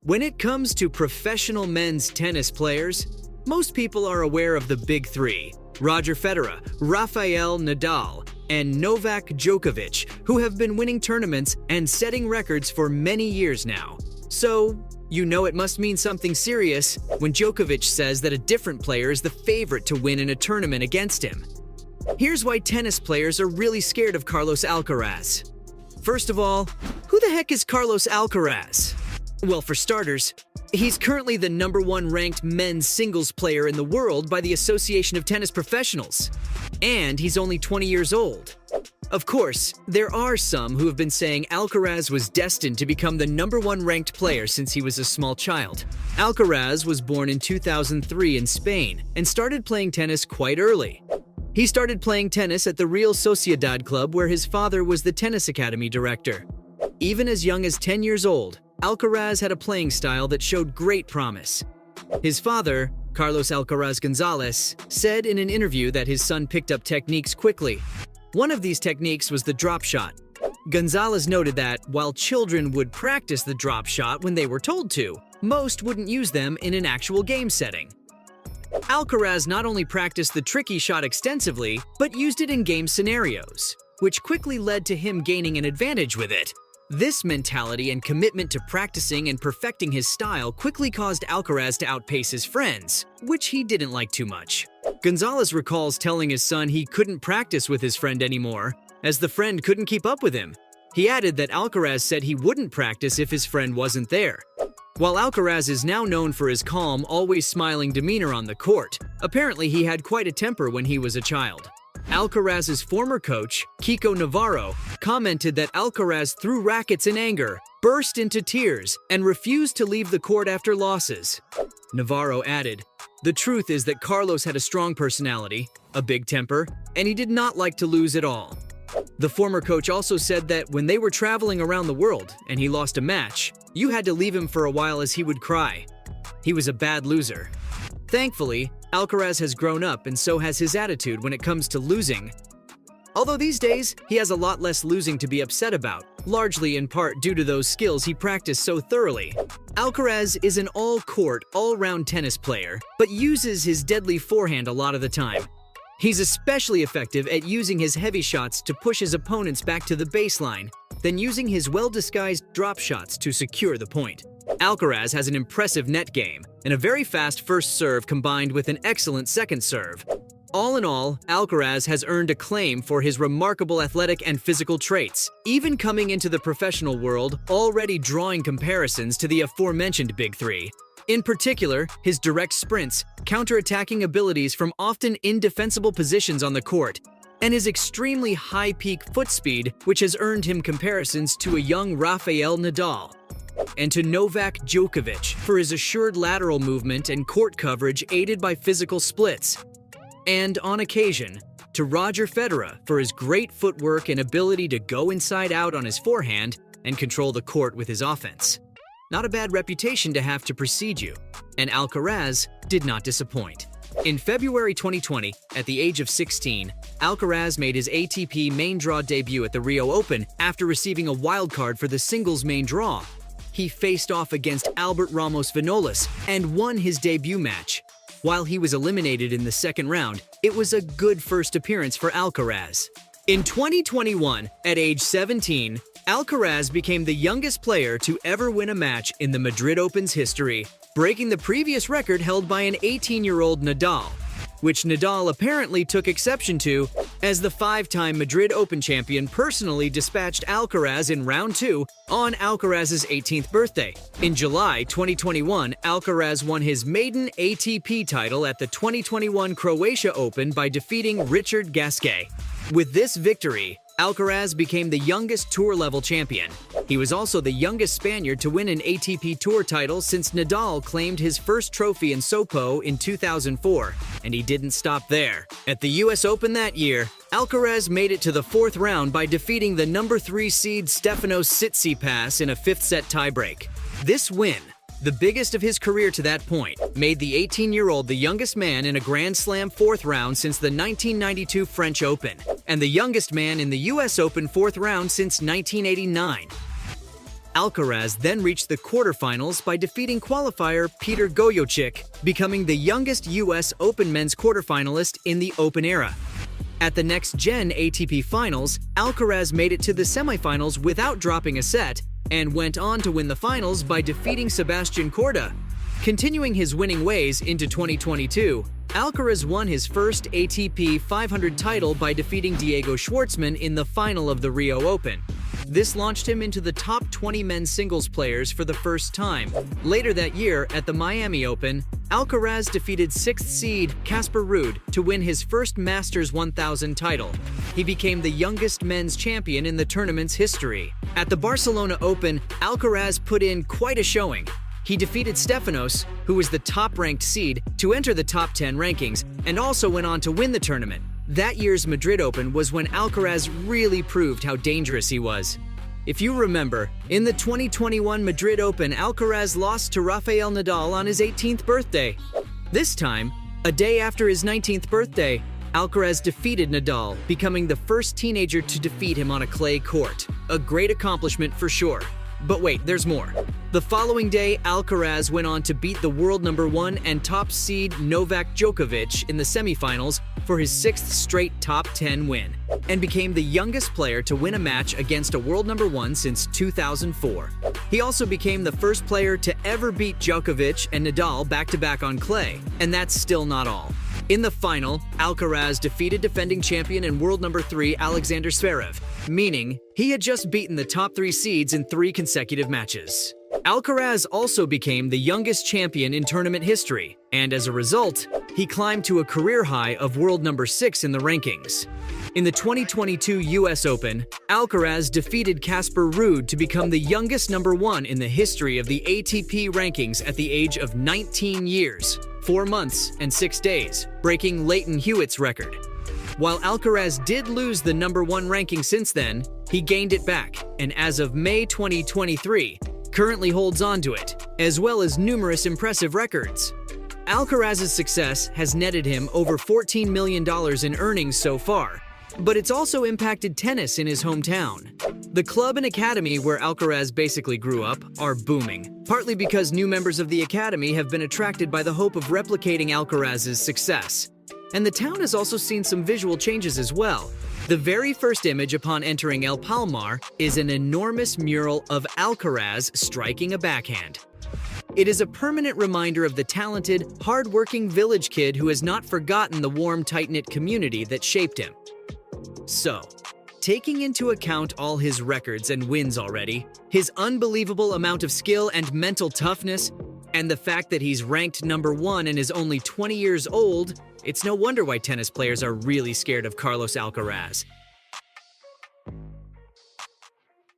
When it comes to professional men's tennis players, most people are aware of the big three: Roger Federer, Rafael Nadal, and Novak Djokovic, who have been winning tournaments and setting records for many years now. So, you know it must mean something serious when Djokovic says that a different player is the favorite to win in a tournament against him. Here's why tennis players are really scared of Carlos Alcaraz. First of all, who the heck is Carlos Alcaraz? Well, for starters, he's currently the #1 ranked men's singles player in the world by the Association of Tennis Professionals. And he's only 20 years old. Of course, there are some who have been saying Alcaraz was destined to become the #1 ranked player since he was a small child. Alcaraz was born in 2003 in Spain and started playing tennis quite early. He started playing tennis at the Real Sociedad club where his father was the tennis academy director. Even as young as 10 years old, Alcaraz had a playing style that showed great promise. His father, Carlos Alcaraz Gonzalez, said in an interview that his son picked up techniques quickly. One of these techniques was the drop shot. Gonzalez noted that, while children would practice the drop shot when they were told to, most wouldn't use them in an actual game setting. Alcaraz not only practiced the tricky shot extensively, but used it in game scenarios, which quickly led to him gaining an advantage with it. This mentality and commitment to practicing and perfecting his style quickly caused Alcaraz to outpace his friends, which he didn't like too much. Gonzalez recalls telling his son he couldn't practice with his friend anymore, as the friend couldn't keep up with him. He added that Alcaraz said he wouldn't practice if his friend wasn't there. While Alcaraz is now known for his calm, always smiling demeanor on the court, apparently he had quite a temper when he was a child. Alcaraz's former coach, Kiko Navarro, commented that Alcaraz threw rackets in anger, burst into tears, and refused to leave the court after losses. Navarro added, "The truth is that Carlos had a strong personality, a big temper, and he did not like to lose at all." The former coach also said that when they were traveling around the world and he lost a match, you had to leave him for a while as he would cry. He was a bad loser. Thankfully, Alcaraz has grown up and so has his attitude when it comes to losing. Although these days, he has a lot less losing to be upset about, largely in part due to those skills he practiced so thoroughly. Alcaraz is an all-court, all-round tennis player, but uses his deadly forehand a lot of the time. He's especially effective at using his heavy shots to push his opponents back to the baseline, then using his well-disguised drop shots to secure the point. Alcaraz has an impressive net game and a very fast first serve combined with an excellent second serve. All in all, Alcaraz has earned acclaim for his remarkable athletic and physical traits, even coming into the professional world already drawing comparisons to the aforementioned Big Three. In particular, his direct sprints, counter-attacking abilities from often indefensible positions on the court, and his extremely high peak foot speed, which has earned him comparisons to a young Rafael Nadal. And to Novak Djokovic for his assured lateral movement and court coverage aided by physical splits. And on occasion, to Roger Federer for his great footwork and ability to go inside out on his forehand and control the court with his offense. Not a bad reputation to have to precede you, and Alcaraz did not disappoint. In February 2020, at the age of 16, Alcaraz made his ATP main draw debut at the Rio Open after receiving a wildcard for the singles main draw. He faced off against Albert Ramos Vinolas and won his debut match. While he was eliminated in the second round, it was a good first appearance for Alcaraz. In 2021, at age 17, Alcaraz became the youngest player to ever win a match in the Madrid Open's history, breaking the previous record held by an 18-year-old Nadal, which Nadal apparently took exception to, as the five-time Madrid Open champion personally dispatched Alcaraz in round 2 on Alcaraz's 18th birthday. In July 2021, Alcaraz won his maiden ATP title at the 2021 Croatia Open by defeating Richard Gasquet. With this victory, Alcaraz became the youngest tour-level champion. He was also the youngest Spaniard to win an ATP Tour title since Nadal claimed his first trophy in Sopot in 2004, and he didn't stop there. At the US Open that year, Alcaraz made it to the 4th round by defeating the #3 seed Stefanos Tsitsipas in a 5th-set tiebreak. This win, the biggest of his career to that point, made the 18-year-old the youngest man in a Grand Slam 4th round since the 1992 French Open, and the youngest man in the US Open 4th round since 1989. Alcaraz then reached the quarterfinals by defeating qualifier Peter Gojocic, becoming the youngest US Open men's quarterfinalist in the Open era. At the next-gen ATP Finals, Alcaraz made it to the semifinals without dropping a set and went on to win the finals by defeating Sebastian Corda. Continuing his winning ways into 2022, Alcaraz won his first ATP 500 title by defeating Diego Schwartzman in the final of the Rio Open. This launched him into the top 20 men's singles players for the first time. Later that year, at the Miami Open, Alcaraz defeated 6th seed Casper Ruud to win his first Masters 1000 title. He became the youngest men's champion in the tournament's history. At the Barcelona Open, Alcaraz put in quite a showing. He defeated Stefanos, who was the top-ranked seed, to enter the top 10 rankings, and also went on to win the tournament. That year's Madrid Open was when Alcaraz really proved how dangerous he was. If you remember, in the 2021 Madrid Open, Alcaraz lost to Rafael Nadal on his 18th birthday. This time, a day after his 19th birthday, Alcaraz defeated Nadal, becoming the first teenager to defeat him on a clay court. A great accomplishment for sure. But wait, there's more. The following day, Alcaraz went on to beat the world number 1 and top seed Novak Djokovic in the semifinals for his 6th straight top 10 win, and became the youngest player to win a match against a world number 1 since 2004. He also became the first player to ever beat Djokovic and Nadal back-to-back on clay, and that's still not all. In the final, Alcaraz defeated defending champion and world number 3 Alexander Zverev, meaning he had just beaten the top 3 seeds in 3 consecutive matches. Alcaraz also became the youngest champion in tournament history, and as a result, he climbed to a career high of world number 6 in the rankings. In the 2022 US Open, Alcaraz defeated Casper Ruud to become the youngest number 1 in the history of the ATP rankings at the age of 19 years, 4 months, and 6 days, breaking Leighton Hewitt's record. While Alcaraz did lose the number 1 ranking since then, he gained it back, and as of May 2023, currently holds on to it, as well as numerous impressive records. Alcaraz's success has netted him over $14 million in earnings so far, but it's also impacted tennis in his hometown. The club and academy where Alcaraz basically grew up are booming, partly because new members of the academy have been attracted by the hope of replicating Alcaraz's success. And the town has also seen some visual changes as well. The very first image upon entering El Palmar is an enormous mural of Alcaraz striking a backhand. It is a permanent reminder of the talented, hard-working village kid who has not forgotten the warm, tight-knit community that shaped him. So, taking into account all his records and wins already, his unbelievable amount of skill and mental toughness, and the fact that he's ranked number 1 and is only 20 years old, it's no wonder why tennis players are really scared of Carlos Alcaraz.